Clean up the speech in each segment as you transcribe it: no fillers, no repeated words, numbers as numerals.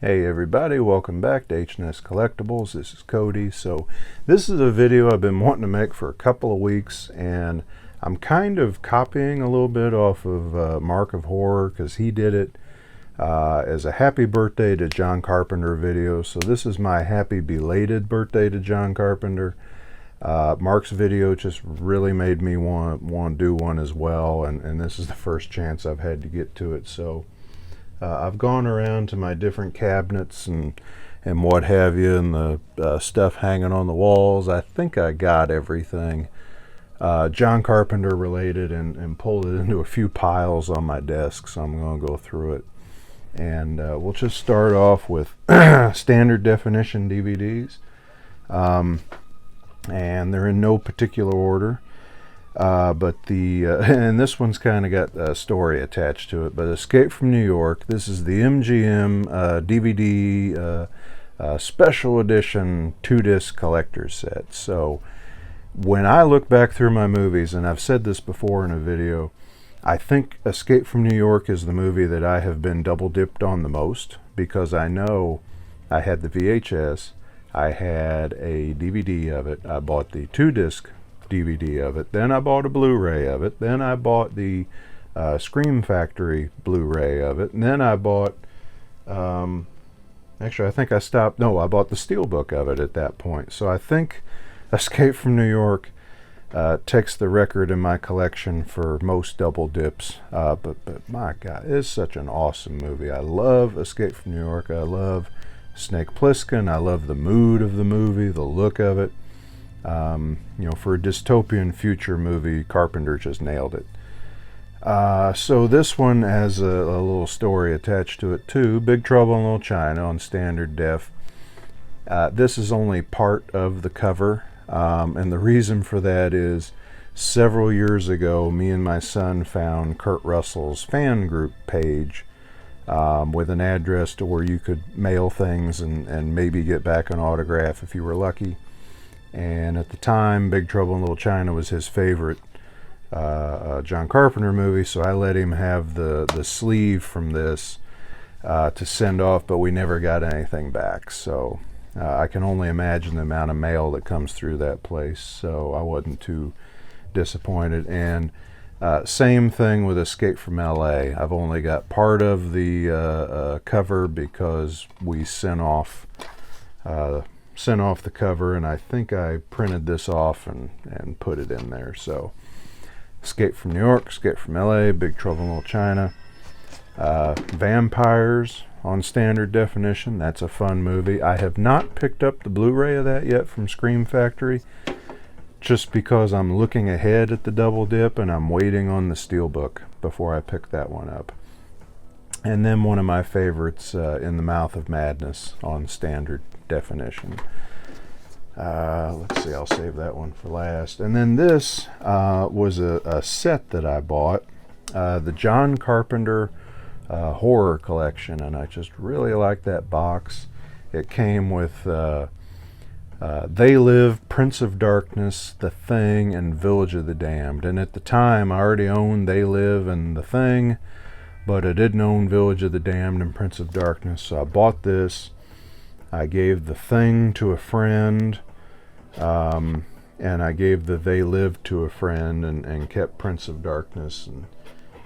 Hey everybody, welcome back to H&S Collectibles. This is Cody. So this is a video I've been wanting to make for a couple of weeks, and I'm kind of copying a little bit off of Marc of Horror because he did it as a happy birthday to John Carpenter video. So this is my happy belated birthday to John Carpenter. Marc's video just really made me want to do one as well, and this is the first chance I've had to get to it. So I've gone around to my different cabinets and what have you, and the stuff hanging on the walls. I think I got everything John Carpenter related and pulled it into a few piles on my desk, so I'm going to go through it. And we'll just start off with standard definition DVDs. And they're in no particular order. But and this one's kind of got a story attached to it, but Escape from New York. This is the MGM DVD special edition 2-disc collector's set. So when I look back through my movies, and I've said this before in a video, I think Escape from New York is the movie that I have been double dipped on the most, because I know I had the VHS, I had a DVD of it, I bought the 2-disc DVD of it, then I bought a Blu-ray of it, then I bought the Scream Factory Blu-ray of it, and then I bought actually I think I bought the Steelbook of it at that point. So I think Escape from New York takes the record in my collection for most double dips, but my God, it's such an awesome movie. I love Escape from New York. I love Snake Plissken. I love the mood of the movie, the look of it. For a dystopian future movie, Carpenter just nailed it. So this one has a little story attached to it too. Big Trouble in Little China on standard def. This is only part of the cover, and the reason for that is several years ago, me and my son found Kurt Russell's fan group page with an address to where you could mail things and maybe get back an autograph if you were lucky. And at the time, Big Trouble in Little China was his favorite John Carpenter movie, so I let him have the sleeve from this to send off, but we never got anything back. So I can only imagine the amount of mail that comes through that place, so I wasn't too disappointed. And same thing with Escape from LA. I've only got part of the cover because we sent off the cover, and I think I printed this off and put it in there. So Escape from New York, Escape from LA, Big Trouble in Little China. Vampires on standard definition. That's a fun movie. I have not picked up the Blu-ray of that yet from Scream Factory, just because I'm looking ahead at the double dip and I'm waiting on the Steelbook before I pick that one up. And then one of my favorites, In the Mouth of Madness on standard definition. Let's see, I'll save that one for last. And then this was a set that I bought, the John Carpenter horror collection, and I just really like that box. It came with They Live, Prince of Darkness, The Thing, and Village of the Damned. And at the time I already owned They Live and The Thing, but I didn't own Village of the Damned and Prince of Darkness, so I bought this. I gave The Thing to a friend, and I gave the They Live to a friend, and kept Prince of Darkness,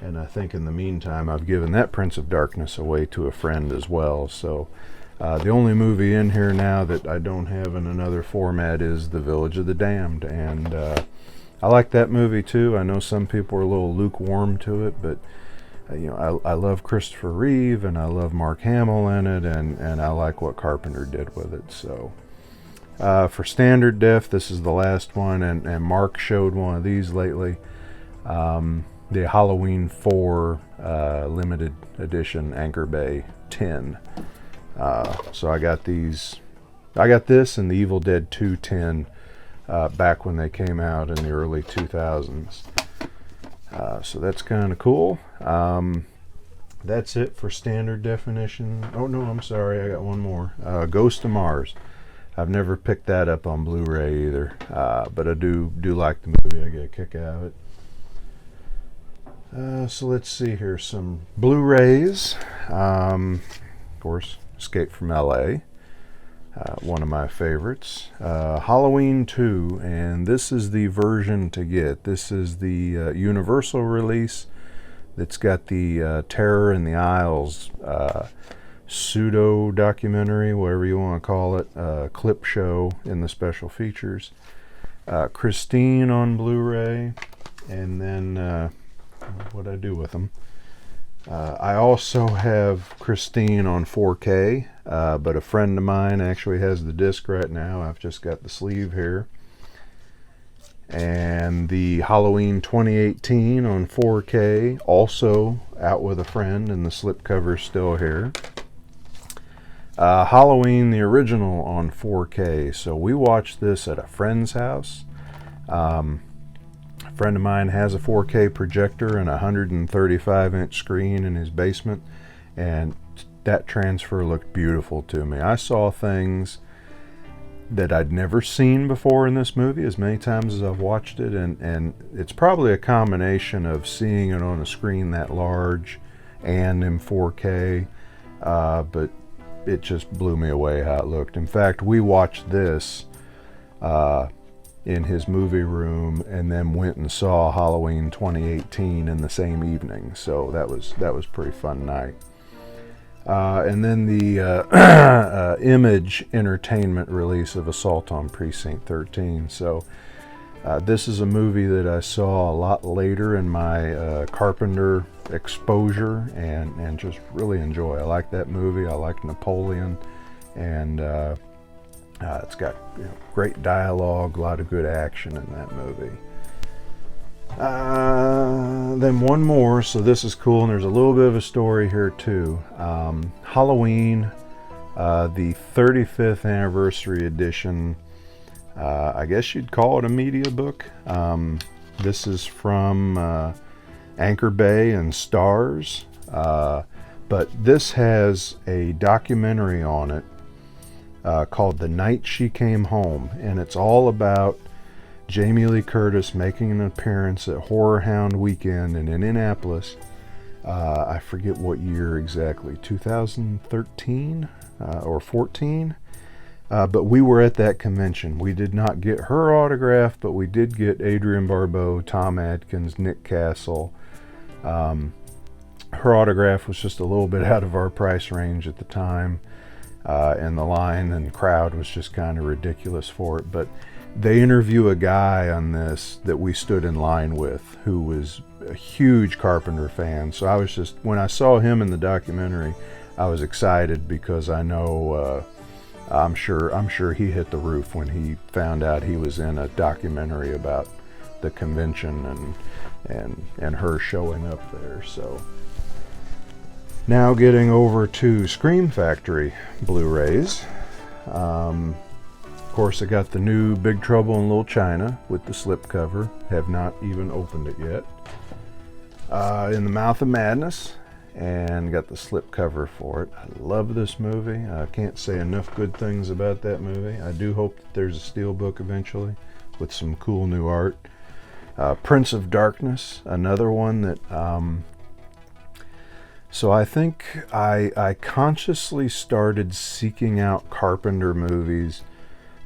and I think in the meantime I've given that Prince of Darkness away to a friend as well. So the only movie in here now that I don't have in another format is The Village of the Damned, and I like that movie too. I know some people are a little lukewarm to it, but I love Christopher Reeve, and I love Mark Hamill in it, and I like what Carpenter did with it. So for standard def, this is the last one, and Mark showed one of these lately, the Halloween 4 limited edition Anchor Bay 10. So I got this and the Evil Dead 2 10 back when they came out in the early 2000s. So that's kind of cool. That's it for standard definition. Oh no, I'm sorry, I got one more. Ghost of Mars. I've never picked that up on Blu-ray either, but I do like the movie. I get a kick out of it. So let's see here, some Blu-rays. Of course, Escape from LA, one of my favorites. Halloween 2, and this is the version to get. This is the Universal release that's got the Terror in the Isles pseudo documentary, whatever you want to call it, clip show in the special features. Christine on Blu-ray, and then what'd I do with them? I also have Christine on 4K, but a friend of mine actually has the disc right now. I've just got the sleeve here. And the Halloween 2018 on 4K, also out with a friend, and the slipcover's still here. Halloween, the original, on 4K. So we watched this at a friend's house. A friend of mine has a 4K projector and a 135-inch screen in his basement, and that transfer looked beautiful to me. I saw things that I'd never seen before in this movie as many times as I've watched it, and it's probably a combination of seeing it on a screen that large and in 4K, but it just blew me away how it looked. In fact, we watched this in his movie room and then went and saw Halloween 2018 in the same evening, so that was pretty fun night. And then the Image Entertainment release of Assault on Precinct 13. So this is a movie that I saw a lot later in my Carpenter exposure, and just really enjoy. I like that movie. I like Napoleon, and it's got great dialogue, a lot of good action in that movie. Then one more, so this is cool, and there's a little bit of a story here too. Halloween, the 35th anniversary edition, I guess you'd call it a media book. This is from Anchor Bay and Stars, but this has a documentary on it called The Night She Came Home, and it's all about Jamie Lee Curtis making an appearance at Horror Hound Weekend in Indianapolis. I forget what year exactly, 2013 or 14. But we were at that convention. We did not get her autograph, but we did get Adrienne Barbeau, Tom Adkins, Nick Castle. Her autograph was just a little bit out of our price range at the time, and the line and crowd was just kind of ridiculous for it. But they interview a guy on this that we stood in line with who was a huge Carpenter fan. So I was just, when I saw him in the documentary, I was excited because I know, I'm sure he hit the roof when he found out he was in a documentary about the convention and her showing up there. So now getting over to Scream Factory Blu-rays. Of course, I got the new Big Trouble in Little China with the slipcover. Have not even opened it yet. In the Mouth of Madness, and got the slipcover for it. I love this movie. I can't say enough good things about that movie. I do hope that there's a steelbook eventually with some cool new art. Prince of Darkness, another one that so I think I consciously started seeking out Carpenter movies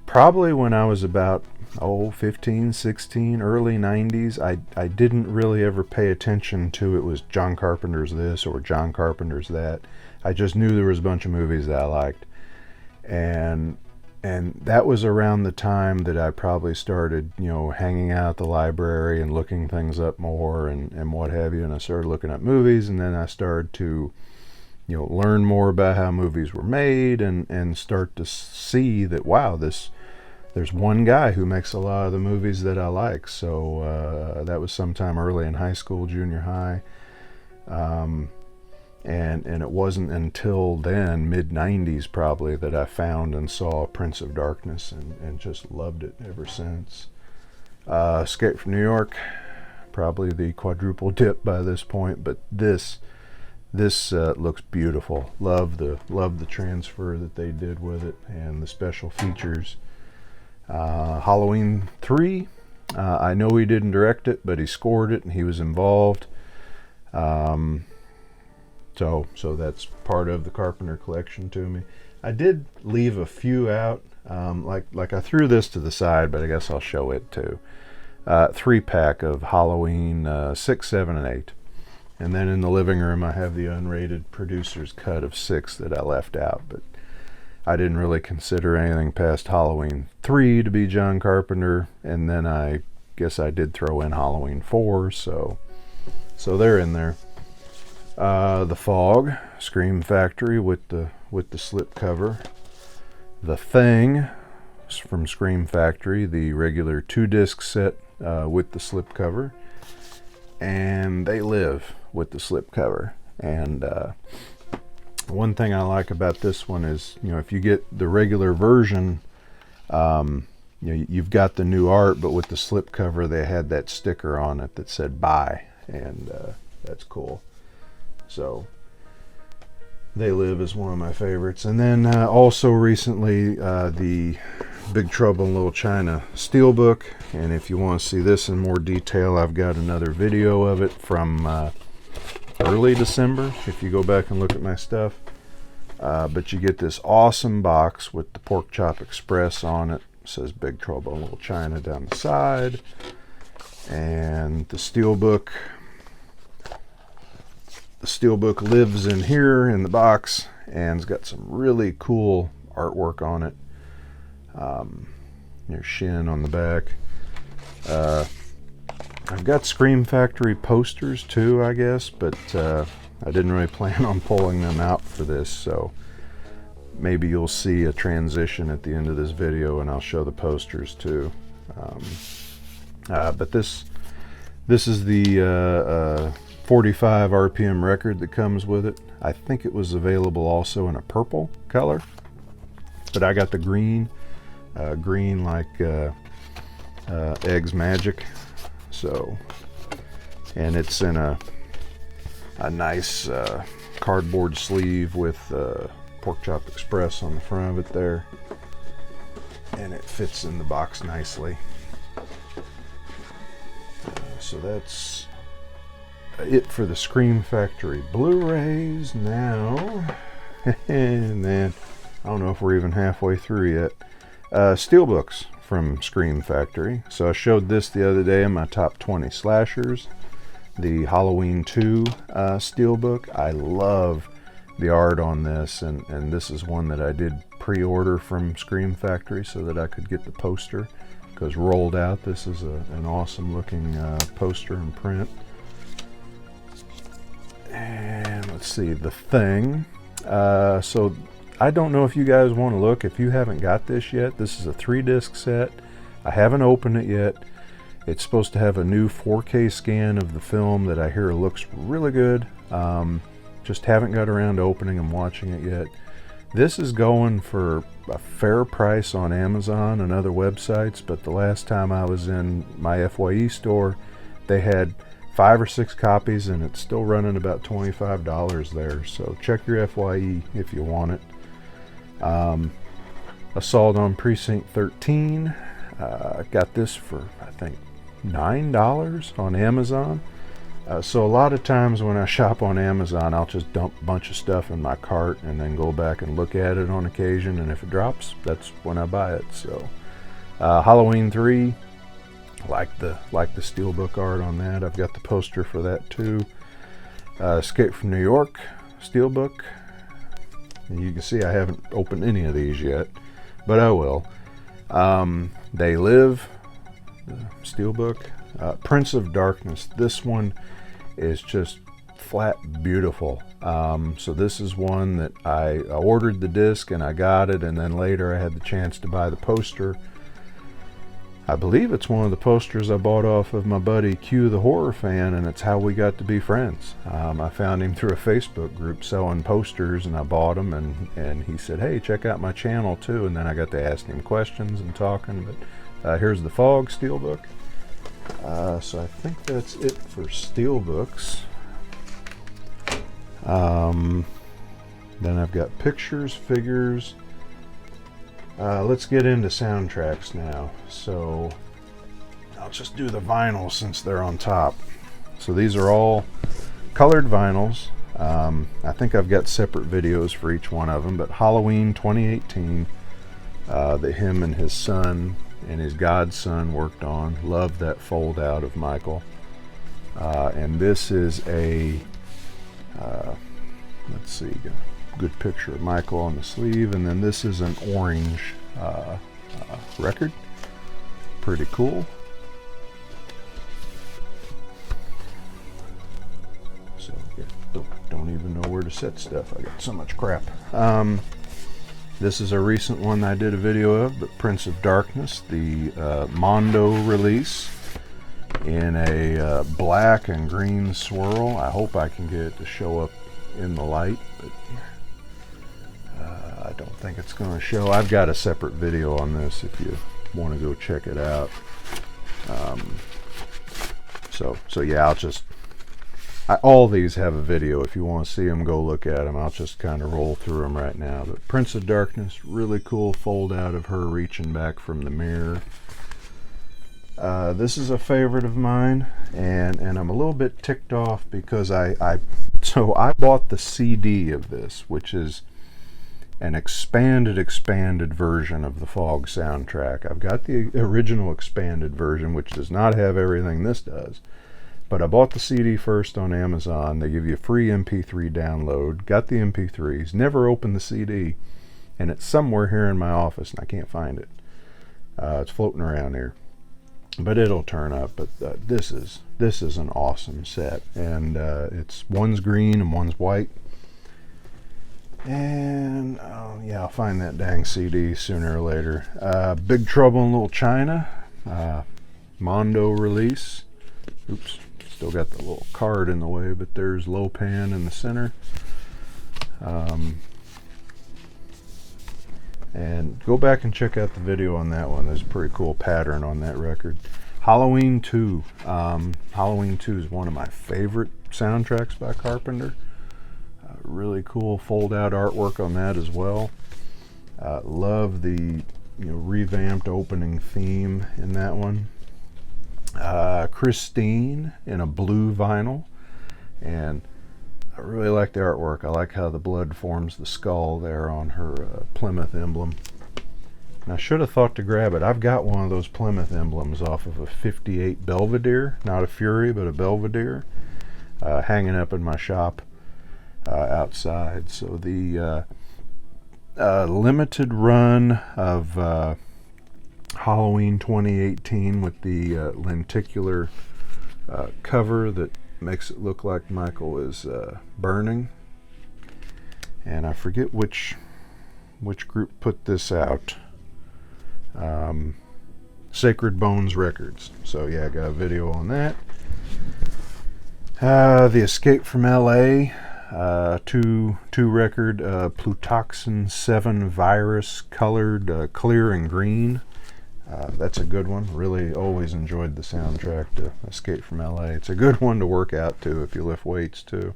probably when I was about 15, 16, early 90s. I didn't really ever pay attention to it was John Carpenter's this or John Carpenter's that. I just knew there was a bunch of movies that I liked. And that was around the time that I probably started, hanging out at the library and looking things up more and what have you. And I started looking at movies, and then I started to, learn more about how movies were made and start to see that, wow, there's one guy who makes a lot of the movies that I like. So that was sometime early in high school, junior high. And it wasn't until then, mid-90s probably, that I found and saw Prince of Darkness and just loved it ever since. Escape from New York, probably the quadruple dip by this point, but this looks beautiful. Love the transfer that they did with it and the special features. Halloween 3, I know he didn't direct it, but he scored it and he was involved. So that's part of the Carpenter collection to me. I did leave a few out. Like I threw this to the side, but I guess I'll show it too. 3-pack of Halloween 6, 7, and 8. And then in the living room I have the unrated producer's cut of 6 that I left out, but I didn't really consider anything past Halloween 3 to be John Carpenter, and then I guess I did throw in Halloween 4, so they're in there. The Fog, Scream Factory with the slip cover. The Thing from Scream Factory, the regular 2-disc set with the slip cover. And They Live with the slip cover. And one thing I like about this one is, if you get the regular version, you've got the new art, but with the slip cover they had that sticker on it that said "Bye," and that's cool. So They Live is one of my favorites. And then also recently the Big Trouble in Little China Steelbook, and if you want to see this in more detail, I've got another video of it from early December if you go back and look at my stuff. But you get this awesome box with the Pork Chop Express on it. It says Big Trouble in Little China down the side, and the Steelbook lives in here in the box, and it's got some really cool artwork on it. Your shin on the back. I've got Scream Factory posters too, I guess, but I didn't really plan on pulling them out for this, so maybe you'll see a transition at the end of this video and I'll show the posters too. But this is the 45 RPM record that comes with it. I think it was available also in a purple color, but I got the green like Eggs Magic. So, and it's in a nice cardboard sleeve with Pork Chop Express on the front of it there, and it fits in the box nicely. So that's it for the Scream Factory Blu-rays. Now, man, I don't know if we're even halfway through yet. Steelbooks from Scream Factory. So I showed this the other day in my top 20 slashers. The Halloween 2 Steelbook. I love the art on this, and this is one that I did pre-order from Scream Factory so that I could get the poster, because rolled out this is an awesome looking poster and print. And let's see, The Thing. So I don't know if you guys want to look. If you haven't got this yet, this is a 3-disc set. I haven't opened it yet. It's supposed to have a new 4K scan of the film that I hear looks really good. Just haven't got around to opening and watching it yet. This is going for a fair price on Amazon and other websites, but the last time I was in my FYE store, they had 5 or 6 copies, and it's still running about $25 there. So check your FYE if you want it. Assault on Precinct 13. I got this for, I think, $9 on Amazon. So a lot of times when I shop on Amazon, I'll just dump a bunch of stuff in my cart and then go back and look at it on occasion, and if it drops, that's when I buy it. So Halloween 3, like the Steelbook art on that. I've got the poster for that too. Escape from New York Steelbook. You can see I haven't opened any of these yet, but I will. They Live, the Steelbook. Prince of Darkness. This one is just flat beautiful. So this is one that I ordered the disc and I got it, and then later I had the chance to buy the poster. I believe it's one of the posters I bought off of my buddy Q the Horror Fan, and it's how we got to be friends. I found him through a Facebook group selling posters, and I bought them, and he said, hey, check out my channel too, and then I got to ask him questions and talking. But here's the Fog Steelbook. So I think that's it for Steelbooks. Then I've got pictures, figures. Let's get into soundtracks now. So I'll just do the vinyls since they're on top. So these are all colored vinyls. I think I've got separate videos for each one of them, but Halloween 2018, that him and his son and his godson worked on. Loved that fold out of Michael. And this is a, let's see, good picture of Michael on the sleeve, and then this is an orange record. Pretty cool. So yeah, don't even know where to set stuff. I got so much crap. This is a recent one I did a video of, but Prince of Darkness, the Mondo release in a black and green swirl. I hope I can get it to show up in the light, but I don't think it's going to show. I've got a separate video on this if you want to go check it out. So yeah, all these have a video. If you want to see them, go look at them. I'll just kind of roll through them right now. But Prince of Darkness, really cool fold out of her reaching back from the mirror. This is a favorite of mine, and I'm a little bit ticked off because I bought the CD of this, which is an expanded version of the Fog soundtrack. I've got the original expanded version, which does not have everything this does. But I bought the CD first on Amazon. They give you a free MP3 download. Got the MP3s. Never opened the CD. And it's somewhere here in my office, and I can't find it. It's floating around here. But it'll turn up. But this is an awesome set. And one's green and one's white. And yeah, I'll find that dang CD sooner or later. Big Trouble in Little China. Mondo release. Oops. Still got the little card in the way, but there's Lopan in the center. And go back and check out the video on that one. There's a pretty cool pattern on that record. Halloween 2. Halloween 2 is one of my favorite soundtracks by Carpenter. Really cool fold-out artwork on that as well. Love the revamped opening theme in that one. Christine in a blue vinyl, and I really like the artwork. I like how the blood forms the skull there on her Plymouth emblem. And I should have thought to grab it. I've got one of those Plymouth emblems off of a 58 Belvedere, not a Fury, but a Belvedere, hanging up in my shop outside. So the limited run of Halloween 2018 with the lenticular cover that makes it look like Michael is burning. And I forget which group put this out. Sacred Bones Records. So yeah, I got a video on that. The Escape from LA, two record, Plutoxin 7 Virus, colored clear and green. That's a good one. Really always enjoyed the soundtrack to Escape from LA. It's a good one to work out to if you lift weights too.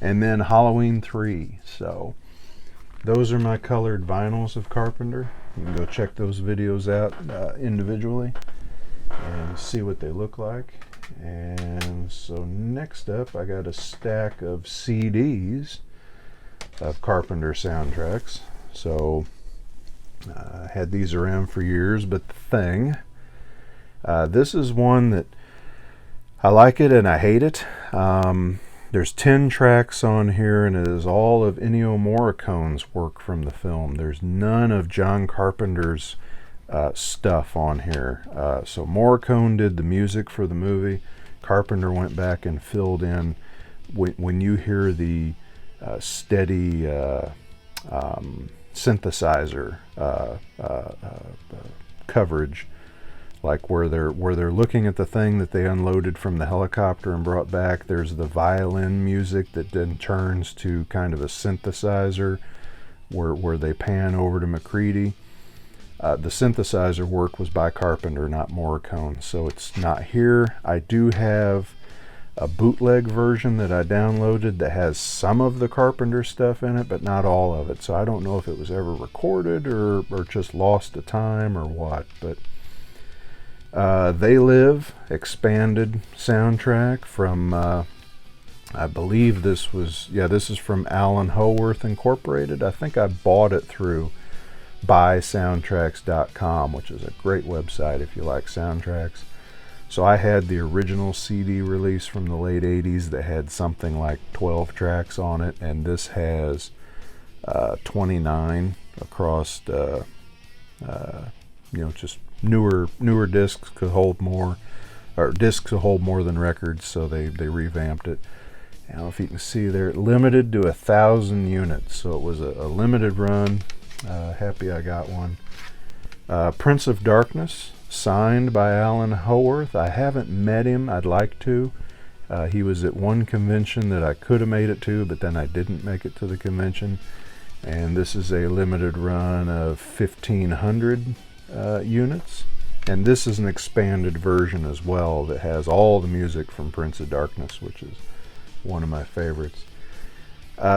And then Halloween 3. So those are my colored vinyls of Carpenter. You can go check those videos out individually and see what they look like. And so next up, I got a stack of CDs of Carpenter soundtracks. So I had these around for years, but the thing, this is one that I like it and I hate it. There's 10 tracks on here, and it is all of Ennio Morricone's work from the film. There's none of John Carpenter's stuff on here. So Morricone did the music for the movie. Carpenter went back and filled in. When you hear the steady synthesizer coverage, like where they're looking at the thing that they unloaded from the helicopter and brought back, there's the violin music that then turns to kind of a synthesizer where they pan over to McCready. The synthesizer work was by Carpenter, not Morricone, so it's not here. I do have a bootleg version that I downloaded that has some of the Carpenter stuff in it, but not all of it. So I don't know if it was ever recorded or just lost to time or what. But They Live expanded soundtrack from I believe this was, yeah, this is from Alan Howarth Incorporated. I think I bought it through buysoundtracks.com, which is a great website if you like soundtracks. So I had the original CD release from the late 80s that had something like 12 tracks on it, and this has 29 across, just newer discs could hold more, or discs could hold more than records, so they revamped it. I don't know if you can see there, limited to 1,000 units, so it was a limited run. Happy I got one. Prince of Darkness, signed by Alan Howarth. I haven't met him. I'd like to. He was at one convention that I could have made it to, but then I didn't make it to the convention. And this is a limited run of 1,500 units. And this is an expanded version as well that has all the music from Prince of Darkness, which is one of my favorites.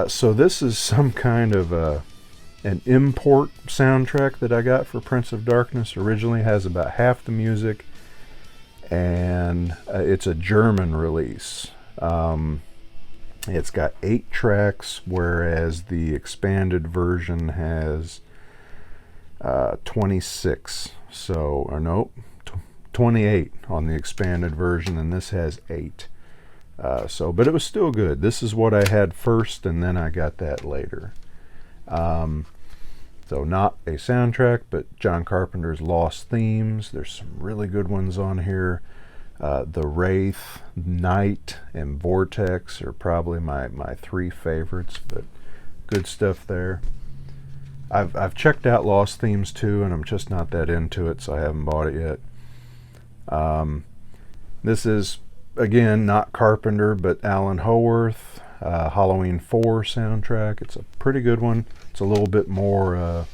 So this is some kind of an import soundtrack that I got for Prince of Darkness. Originally has about half the music, and it's a German release. It's got 8 tracks, whereas the expanded version has 26. So, or nope, 28 on the expanded version, and this has 8. But it was still good. This is what I had first, and then I got that later. So not a soundtrack, but John Carpenter's Lost Themes. There's some really good ones on here. The Wraith, Night, and Vortex are probably my 3 favorites, but good stuff there. I've checked out Lost Themes too, and I'm just not that into it, so I haven't bought it yet. This is, again, not Carpenter, but Alan Howarth, Halloween 4 soundtrack. It's a pretty good one. It's a little bit more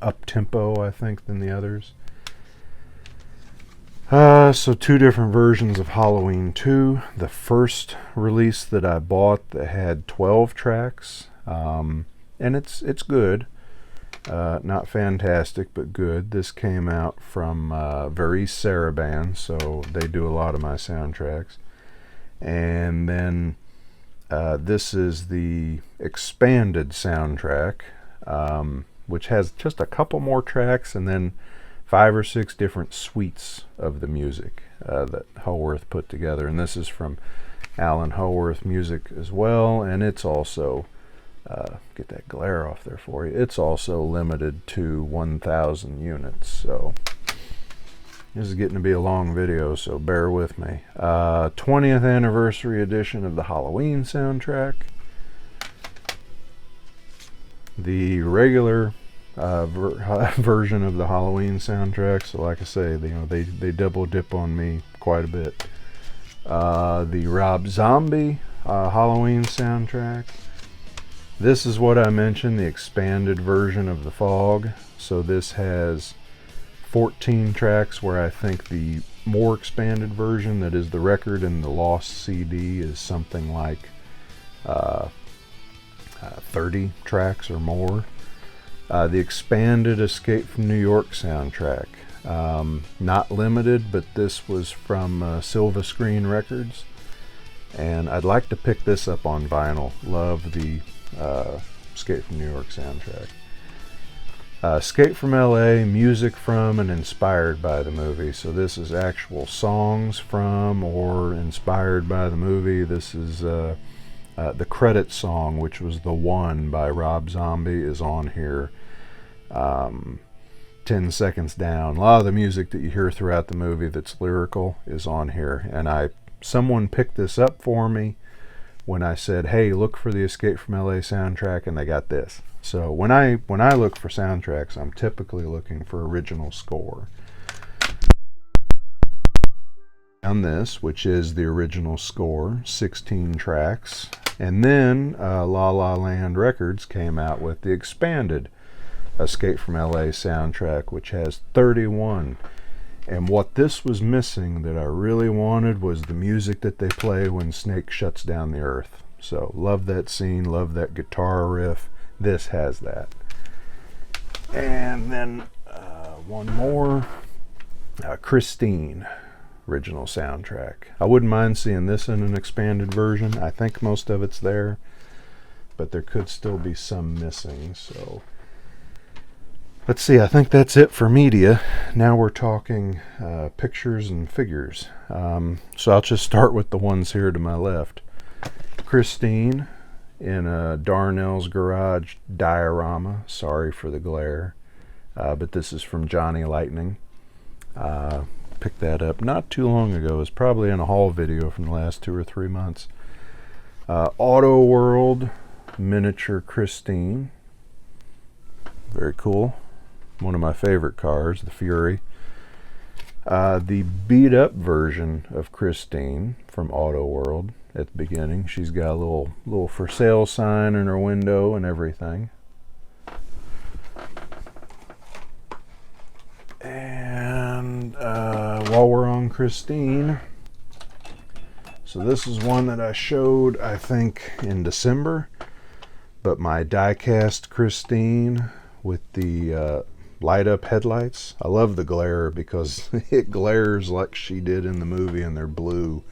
up-tempo, I think, than the others. So 2 different versions of Halloween 2. The first release that I bought that had 12 tracks, and it's good. Not fantastic, but good. This came out from Varice Sarabande, so they do a lot of my soundtracks. And then this is the expanded soundtrack, which has just a couple more tracks and then 5 or 6 different suites of the music that Howarth put together. And this is from Alan Howarth Music as well, and it's also get that glare off there for you. It's also limited to 1,000 units. So this is getting to be a long video, so bear with me. 20th anniversary edition of the Halloween soundtrack. The regular version of the Halloween soundtrack. So like I say, they double dip on me quite a bit. The Rob Zombie Halloween soundtrack. This is what I mentioned, the expanded version of The Fog. So this has 14 tracks, where I think the more expanded version, that is the record and the lost CD, is something like 30 tracks or more. The expanded Escape from New York soundtrack. Not limited, but this was from Silva Screen Records. And I'd like to pick this up on vinyl. Love the Escape from New York soundtrack. Escape from LA, music from and inspired by the movie. So this is actual songs from or inspired by the movie. This is the credit song, which was The One by Rob Zombie, is on here. 10 seconds down. A lot of the music that you hear throughout the movie that's lyrical is on here. And someone picked this up for me when I said, hey, look for the Escape from LA soundtrack, and they got this. So when I look for soundtracks, I'm typically looking for original score. On this, which is the original score, 16 tracks. And then La La Land Records came out with the expanded Escape from LA soundtrack, which has 31. And what this was missing that I really wanted was the music that they play when Snake shuts down the earth. So love that scene, love that guitar riff. This has that. And then one more, Christine. original soundtrack. I wouldn't mind seeing this in an expanded version. I think most of it's there, but there could still be some missing. So let's see, I think that's it for media. Now we're talking pictures and figures. So I'll just start with the ones here to my left. Christine in a Darnell's Garage diorama. Sorry for the glare, but this is from Johnny Lightning. Picked that up not too long ago. It was probably in a haul video from the last 2 or 3 months. Auto World miniature Christine. Very cool. One of my favorite cars, the Fury. The beat up version of Christine from Auto World at the beginning. She's got a little for sale sign in her window and everything. And while we're on Christine, so this is one that I showed, I think, in December, but my die-cast Christine with the light up headlights. I love the glare because it glares like she did in the movie, and they're blue.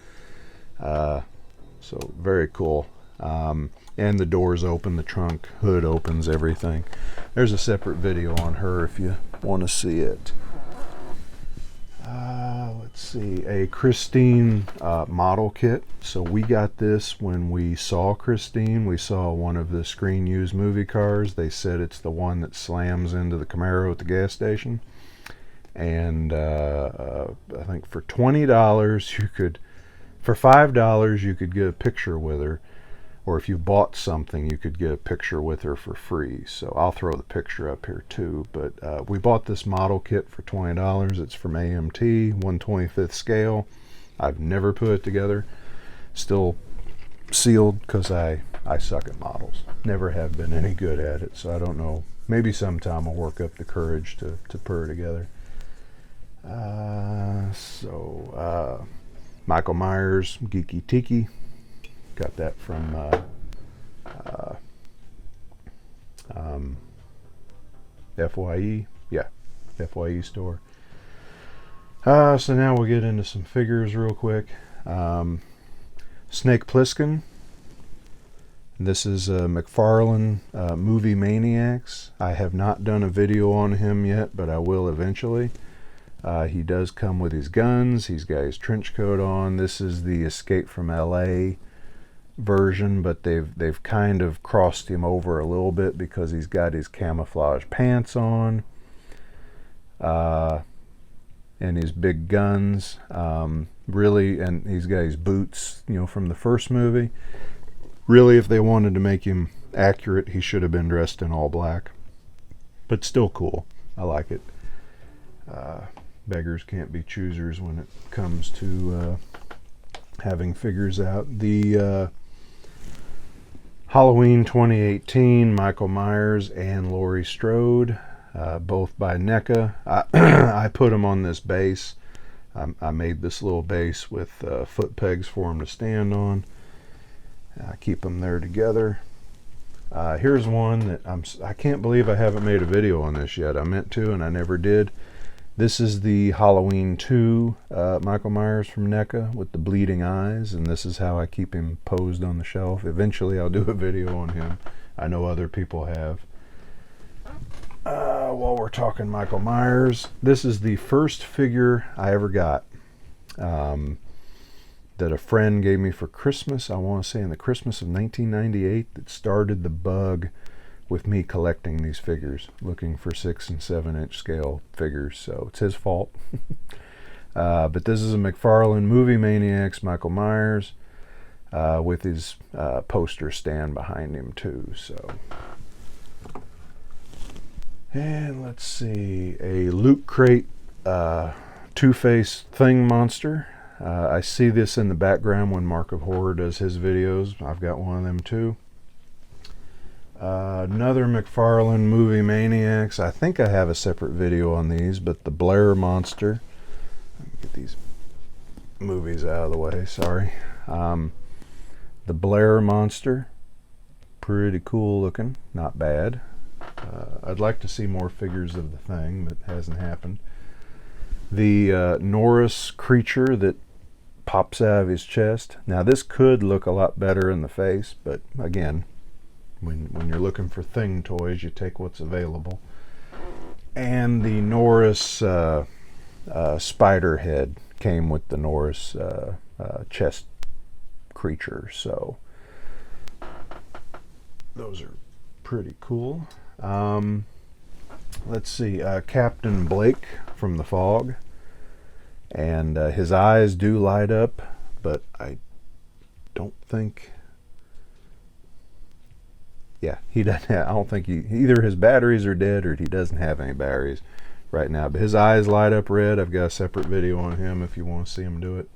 So very cool. And the doors open, the trunk hood opens, everything. There's a separate video on her if you want to see it. Let's see, a Christine model kit. So we got this when we saw Christine. We saw one of the Screen Used movie cars. They said it's the one that slams into the Camaro at the gas station. And I think for $20 you could, for $5 you could get a picture with her. Or if you bought something, you could get a picture with her for free. So I'll throw the picture up here too. But we bought this model kit for $20. It's from AMT, 1/25th scale. I've never put it together. Still sealed because I suck at models. Never have been any good at it. So I don't know. Maybe sometime I'll work up the courage to put her together. Michael Myers, Geeky Tiki. Got that from FYE. Yeah, FYE store. So now we'll get into some figures real quick. Snake Plissken. This is McFarlane Movie Maniacs. I have not done a video on him yet, but I will eventually. He does come with his guns. He's got his trench coat on. This is the Escape from LA version, but they've kind of crossed him over a little bit because he's got his camouflage pants on, and his big guns, really, and he's got his boots, from the first movie. Really, if they wanted to make him accurate, he should have been dressed in all black, but still cool. I like it. Beggars can't be choosers when it comes to having figures out. The Halloween 2018 Michael Myers and Laurie Strode, both by NECA. I put them on this base. I made this little base with foot pegs for them to stand on. I keep them there together. Here's one that I can't believe I haven't made a video on this yet. I meant to and I never did. This is the Halloween 2 Michael Myers from NECA with the bleeding eyes, and this is how I keep him posed on the shelf. Eventually I'll do a video on him. I know other people have. While we're talking Michael Myers, this is the first figure I ever got that a friend gave me for Christmas. I want to say in the Christmas of 1998 that started the bug with me collecting these figures, looking for 6 and 7 inch scale figures. So it's his fault. But this is a McFarlane Movie Maniacs Michael Myers with his poster stand behind him too. So, and let's see, a Loot Crate Two-Face Thing Monster. I see this in the background when Marc of Horror does his videos. I've got one of them too. Another McFarlane Movie Maniacs. I think I have a separate video on these, but the Blair Monster. Let me get these movies out of the way, sorry. The Blair Monster. Pretty cool looking, not bad. I'd like to see more figures of the Thing, but hasn't happened. The Norris creature that pops out of his chest. Now this could look a lot better in the face, but again, when you're looking for thing toys, you take what's available. And the Norris spider head came with the Norris chest creature, so those are pretty cool. Let's see, Captain Blake from The Fog, and his eyes do light up, but I don't think, yeah, he doesn't have, I don't think either his batteries are dead or he doesn't have any batteries right now, but his eyes light up red. I've got a separate video on him if you want to see him do it.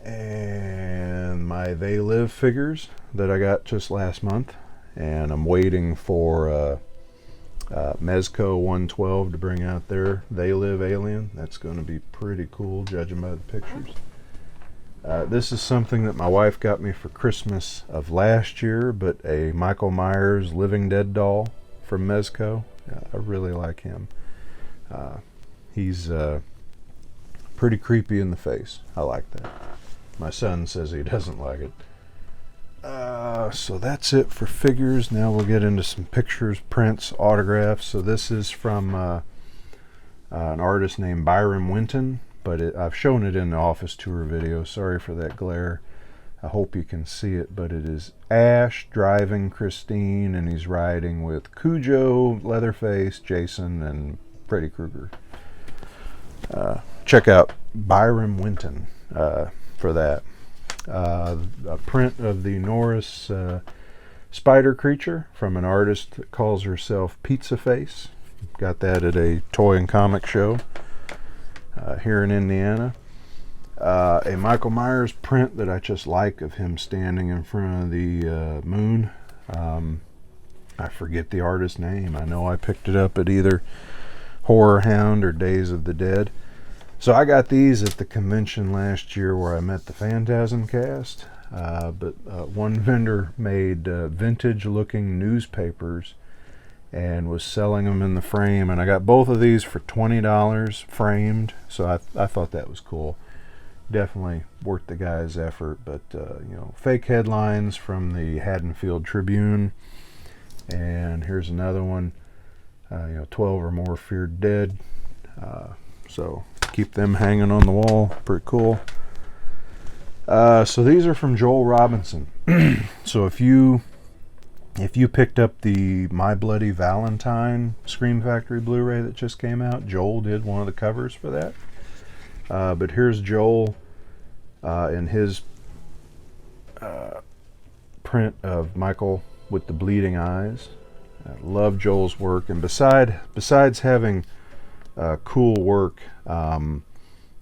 And my They Live figures that I got just last month, and I'm waiting for Mezco 112 to bring out their They Live alien. That's going to be pretty cool, judging by the pictures. This is something that my wife got me for Christmas of last year, but a Michael Myers Living Dead doll from Mezco. I really like him. He's pretty creepy in the face. I like that. My son says he doesn't like it. So that's it for figures. Now we'll get into some pictures, prints, autographs. So this is from an artist named Byron Winton, but I've shown it in the office tour video. Sorry for that glare. I hope you can see it, but it is Ash driving Christine, and he's riding with Cujo, Leatherface, Jason, and Freddy Krueger. Check out Byron Winton for that. A print of the Norris spider creature from an artist that calls herself Pizza Face. Got that at a toy and comic show here in Indiana. A Michael Myers print that I just like of him standing in front of the moon. I forget the artist's name. I know I picked it up at either Horror Hound or Days of the Dead. So I got these at the convention last year where I met the Phantasm cast, but one vendor made vintage looking newspapers and was selling them in the frame, and I got both of these for $20 framed, so I thought that was cool. Definitely worth the guy's effort, but you know, fake headlines from the Haddonfield Tribune, and here's another one, you know, 12 or more feared dead, so keep them hanging on the wall. Pretty cool. So these are from Joel Robinson. So if you picked up the My Bloody Valentine Scream Factory Blu-ray that just came out, Joel did one of the covers for that. But here's Joel in his print of Michael with the bleeding eyes. I love Joel's work, and besides having cool work,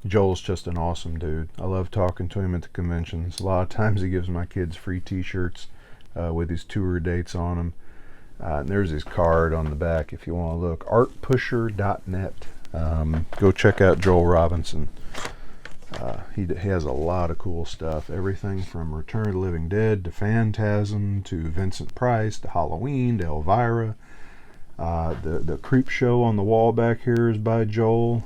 Joel's just an awesome dude. I love talking to him at the conventions. A lot of times he gives my kids free t-shirts with his tour dates on them. And there's his card on the back if you want to look. artpusher.net. Go check out Joel Robinson. He has a lot of cool stuff. Everything from Return of the Living Dead to Phantasm to Vincent Price to Halloween to Elvira. The Creep Show on the wall back here is by Joel.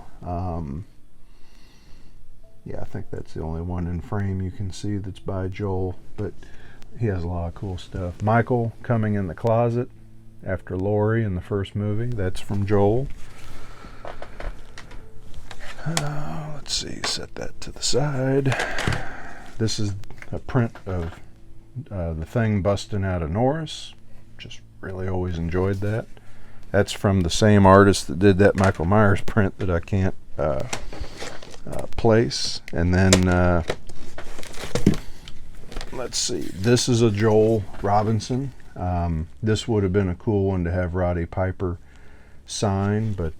Yeah, I think that's the only one in frame you can see that's by Joel, but he has a lot of cool stuff. Michael coming in the closet after Laurie in the first movie, that's from Joel. Let's see, set that to the side. This is a print of the Thing busting out of Norris. Just really always enjoyed that. That's from the same artist that did that Michael Myers print that I can't place. And then let's see, this is a Joel Robinson. This would have been a cool one to have Roddy Piper sign, but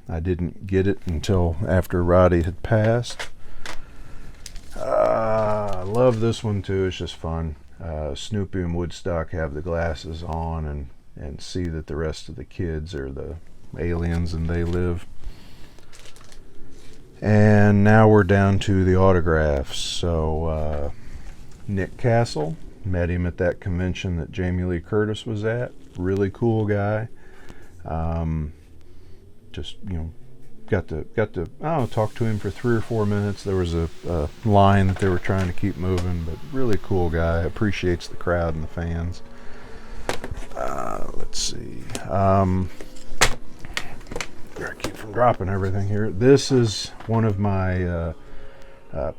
I didn't get it until after Roddy had passed. I love this one too. It's just fun. Snoopy and Woodstock have the glasses on and see that the rest of the kids are the aliens and they live. And now we're down to the autographs. So Nick Castle, met him at that convention that Jamie Lee Curtis was at. Really cool guy. Just, you know, got to I don't know, talk to him for 3 or 4 minutes. There was a line that they were trying to keep moving, but really cool guy. Appreciates the crowd and the fans. Let's see. I keep from dropping everything here. This is one of my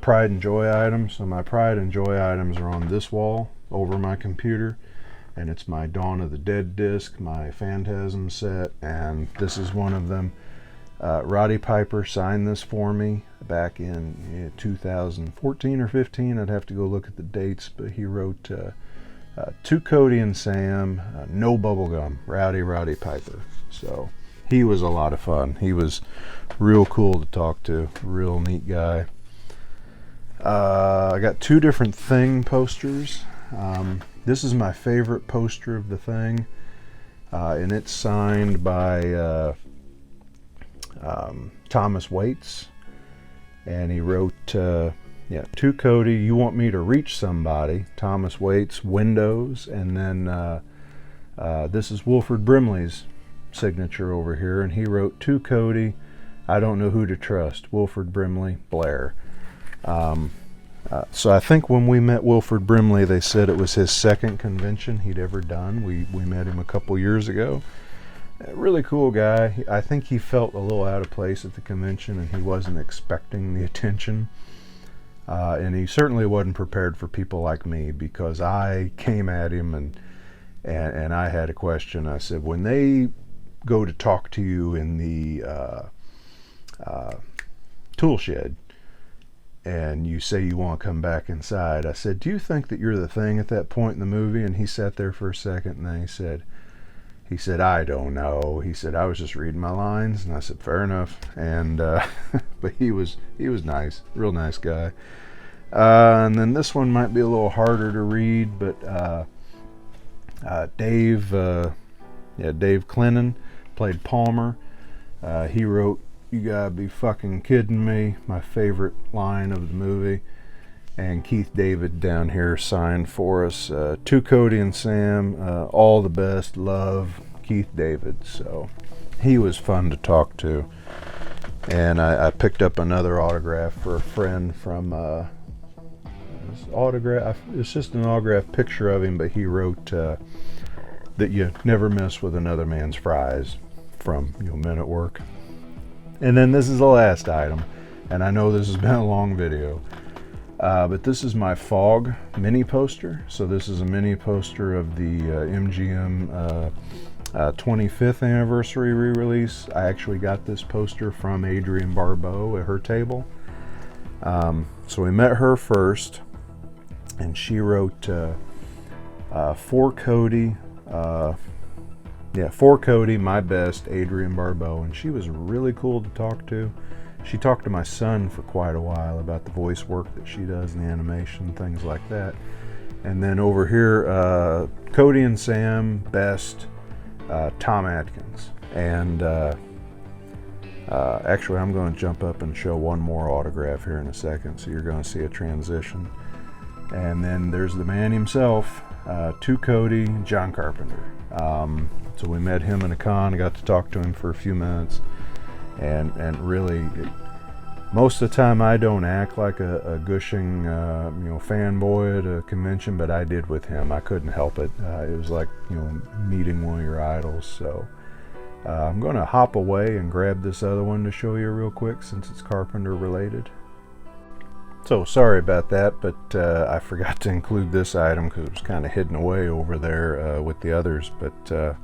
pride and joy items. So my pride and joy items are on this wall over my computer, and it's my Dawn of the Dead disc, my Phantasm set, and this is one of them. Roddy Piper signed this for me back in 2014 or 15. I'd have to go look at the dates, but he wrote To Cody and Sam, No Bubblegum, Roddy Piper. So he was a lot of fun. He was real cool to talk to, real neat guy. I got 2 different Thing posters. This is my favorite poster of the Thing, and it's signed by Thomas Waits, and he wrote To Cody, You Want Me to Reach Somebody, Thomas Waits, Windows, and then this is Wilford Brimley's signature over here, and he wrote To Cody, I Don't Know Who to Trust, Wilford Brimley, Blair. So I think when we met Wilford Brimley, they said it was his second convention he'd ever done. We met him a couple years ago. A really cool guy. I think he felt a little out of place at the convention, and he wasn't expecting the attention. And he certainly wasn't prepared for people like me, because I came at him and I had a question. I said, when they go to talk to you in the tool shed, and you say you want to come back inside, I said, do you think that you're the Thing at that point in the movie? And he sat there for a second, and then he said, I don't know. He said, I was just reading my lines. And I said, fair enough. And but he was nice, real nice guy. And then this one might be a little harder to read, but Dave Clennon played Palmer. He wrote, You Gotta Be Fucking Kidding Me, my favorite line of the movie. And Keith David down here signed for us, To Cody and Sam, all the best, love, Keith David. So he was fun to talk to. And I picked up another autograph for a friend from it's just an autograph picture of him, but he wrote that you never mess with another man's fries from Men at Work. And then this is the last item, and I know this has been a long video, but this is my Fog mini poster. So this is a mini poster of the MGM 25th anniversary re-release. I actually got this poster from Adrienne Barbeau at her table. So we met her first, and she wrote For Cody, For Cody, my best, Adrienne Barbeau. And she was really cool to talk to. She talked to my son for quite a while about the voice work that she does in the animation, things like that. And then over here, Cody and Sam, best, Tom Atkins. And actually, I'm going to jump up and show one more autograph here in a second, so you're going to see a transition. And then there's the man himself, To Cody, John Carpenter. So we met him in a con. I got to talk to him for a few minutes, and really, most of the time I don't act like a gushing, fanboy at a convention, but I did with him. I couldn't help it. It was like meeting one of your idols. So I'm going to hop away and grab this other one to show you real quick, since it's Carpenter related. So sorry about that, but I forgot to include this item because it was kind of hidden away over there with the others. But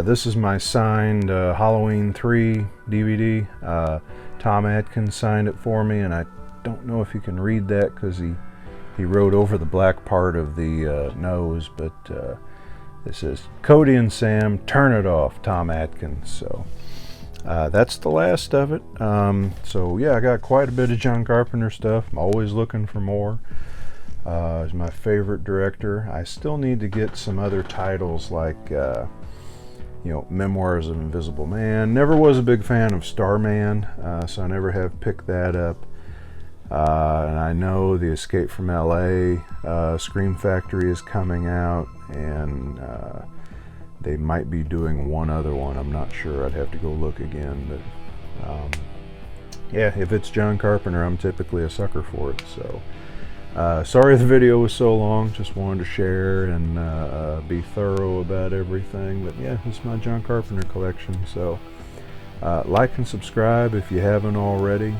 this is my signed Halloween 3 DVD. Tom Atkins signed it for me, and I don't know if you can read that because he wrote over the black part of the nose, but it says, Cody and Sam, turn it off, Tom Atkins. So that's the last of it. So yeah, I got quite a bit of John Carpenter stuff. I'm always looking for more. He's my favorite director. I still need to get some other titles like Memoirs of an Invisible Man. Never was a big fan of Starman, so I never have picked that up. And I know the Escape from LA Scream Factory is coming out, and they might be doing one other one. I'm not sure. I'd have to go look again, but Yeah, if it's John Carpenter, I'm typically a sucker for it. So sorry the video was so long, just wanted to share and be thorough about everything. But yeah, this is my John Carpenter collection. So like and subscribe if you haven't already.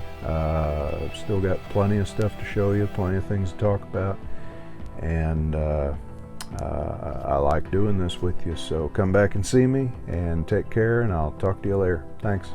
Still got plenty of stuff to show you, plenty of things to talk about, and I like doing this with you. So come back and see me, and take care, and I'll talk to you later. Thanks.